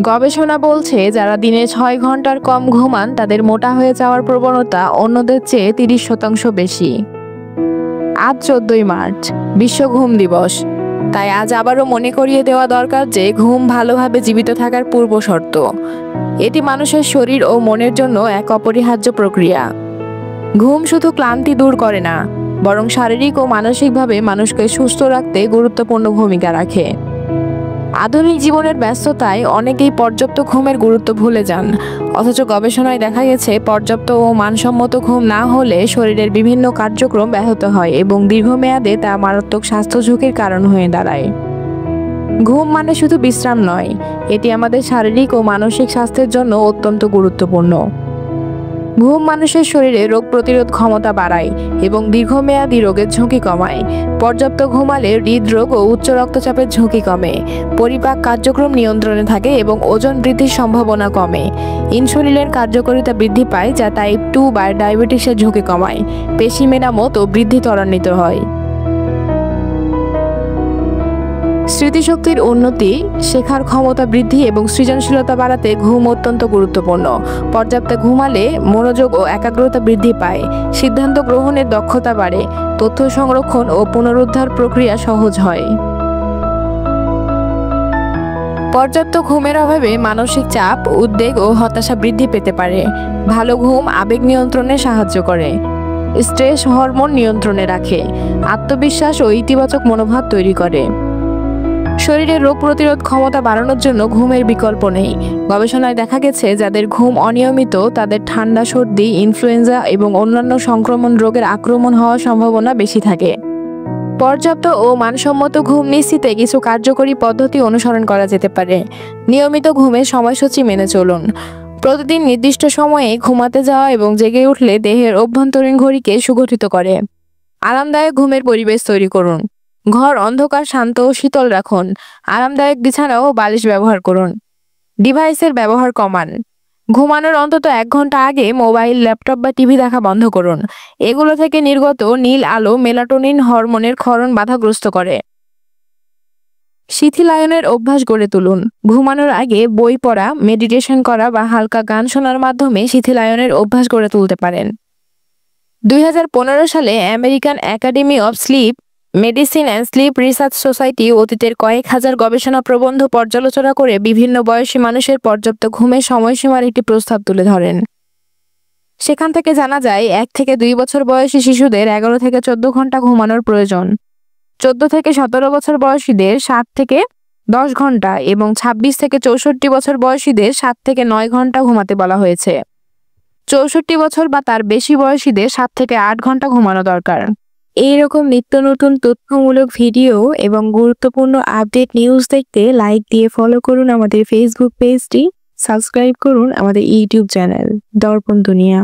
গবেষণা বলছে যারা দিনে ৬ ঘন্টার কম ঘুমান তাদের মোটা হয়ে যাওয়ার প্রবণতা অন্যদের চেয়ে ৩০% বেশি। আজ ১৪ই মার্চ, বিশ্ব ঘুম দিবস। তাই আজ আবারও মনে করিয়ে দেওয়া দরকার যে ঘুম ভালোভাবে জীবিত থাকার পূর্ব শর্ত। এটি মানুষের শরীর ও মনের জন্য এক অপরিহার্য প্রক্রিয়া। ঘুম শুধু ক্লান্তি দূর করে না, বরং শারীরিক ও মানসিকভাবে মানুষকে সুস্থ রাখতে গুরুত্বপূর্ণ ভূমিকা রাখে। আধুনিক জীবনের ব্যস্ততায় অনেকেই পর্যাপ্ত ঘুমের গুরুত্ব ভুলে যান, অথচ গবেষণায় দেখা গেছে পর্যাপ্ত ও মানসম্মত ঘুম না হলে শরীরের বিভিন্ন কার্যক্রম ব্যাহত হয় এবং দীর্ঘমেয়াদে তা মারাত্মক স্বাস্থ্য ঝুঁকির কারণ হয়ে দাঁড়ায়। ঘুম মানে শুধু বিশ্রাম নয়, এটি আমাদের শারীরিক ও মানসিক স্বাস্থ্যের জন্য অত্যন্ত গুরুত্বপূর্ণ। ঘুম মানুষের শরীরে রোগ প্রতিরোধ ক্ষমতা বাড়ায় এবং দীর্ঘমেয়াদী রোগের ঝুঁকি কমায়। পর্যাপ্ত ঘুমালে হৃদরোগ ও উচ্চ রক্তচাপের ঝুঁকি কমে, পরিপাক কার্যক্রম নিয়ন্ত্রণে থাকে এবং ওজন বৃদ্ধির সম্ভাবনা কমে। ইনসুলিনের কার্যকারিতা বৃদ্ধি পায়, যা টাইপ 2 বা ডায়াবেটিসের ঝুঁকি কমায়। পেশি মেরামত ও বৃদ্ধি ত্বরান্বিত হয়। স্মৃতিশক্তির উন্নতি, শেখার ক্ষমতা বৃদ্ধি এবং সৃজনশীলতা বাড়াতে ঘুম অত্যন্ত গুরুত্বপূর্ণ। পর্যাপ্ত ঘুমালে মনোযোগ ও একাগ্রতা বৃদ্ধি পায়, সিদ্ধান্ত গ্রহণের দক্ষতা বাড়ে, তথ্য সংরক্ষণ ও পুনরুদ্ধার প্রক্রিয়া সহজ হয়। পর্যাপ্ত ঘুমের অভাবে মানসিক চাপ, উদ্বেগ ও হতাশা বৃদ্ধি পেতে পারে। ভালো ঘুম আবেগ নিয়ন্ত্রণে সাহায্য করে, স্ট্রেস হরমোন নিয়ন্ত্রণে রাখে, আত্মবিশ্বাস ও ইতিবাচক মনোভাব তৈরি করে। শরীরের রোগ প্রতিরোধ ক্ষমতা বাড়ানোর জন্য ঘুমের বিকল্প নেই। গবেষণায় দেখা গেছে যাদের ঘুম অনিয়মিত তাদের ঠান্ডা, সর্দি, ইনফ্লুয়েঞ্জা এবং অন্যান্য সংক্রমণ রোগের আক্রমণ হওয়ার সম্ভাবনা বেশি থাকে। পর্যাপ্ত ও মানসম্মত ঘুম নিশ্চিতে কিছু কার্যকরী পদ্ধতি অনুসরণ করা যেতে পারে। নিয়মিত ঘুমের সময়সূচি মেনে চলুন। প্রতিদিন নির্দিষ্ট সময়ে ঘুমাতে যাওয়া এবং জেগে উঠলে দেহের অভ্যন্তরীণ ঘড়িকে সুগঠিত করে। আরামদায়ক ঘুমের পরিবেশ তৈরি করুন। ঘর অন্ধকার, শান্ত ও শীতল রাখুন। আরামদায়ক বিছানা ও বালিশ ব্যবহার করুন। ডিভাইসের ব্যবহার কমান। ঘুমানোর অন্তত 1 ঘন্টা আগে মোবাইল, ল্যাপটপ বা টিভি দেখা বন্ধ করুন। এগুলো থেকে নির্গত নীল আলো মেলাটোনিন হরমোনের ক্ষরণ বাধাগ্রস্ত করে। শিথিলায়নের অভ্যাস গড়ে তুলুন। ঘুমানোর আগে বই পড়া, মেডিটেশন করা বা হালকা গান শোনার মাধ্যমে শিথিলায়নের অভ্যাস গড়ে তুলতে পারেন। 2015 সালে American Academy of Sleep Medicine and Sleep Research Society অতীতের কয়েক হাজার গবেষণা প্রবন্ধ পর্যালোচনা করে বিভিন্ন বয়সী মানুষের পর্যাপ্ত ঘুমের সময়সীমার একটি প্রস্তাব তুলে ধরেন। সেখান থেকে জানা যায় 1 থেকে 2 বছর বয়সী শিশুদের 11 থেকে 14 ঘন্টা ঘুমানোর প্রয়োজন, 14 থেকে 17 বছর বয়সীদের 7 থেকে 10 ঘন্টা এবং 26 থেকে 64 বছর বয়সীদের 7 থেকে 9 ঘন্টা ঘুমাতে বলা হয়েছে। 64 বছর বা তার বেশি বয়সীদের 7 থেকে 8 ঘন্টা ঘুমানো দরকার। এইরকম নিত্য নতুন তথ্যমূলক ভিডিও এবং গুরুত্বপূর্ণ আপডেট নিউজ দেখতে লাইক দিয়ে ফলো করুন আমাদের ফেসবুক পেজটি, সাবস্ক্রাইব করুন আমাদের ইউটিউব চ্যানেল দর্পণ দুনিয়া।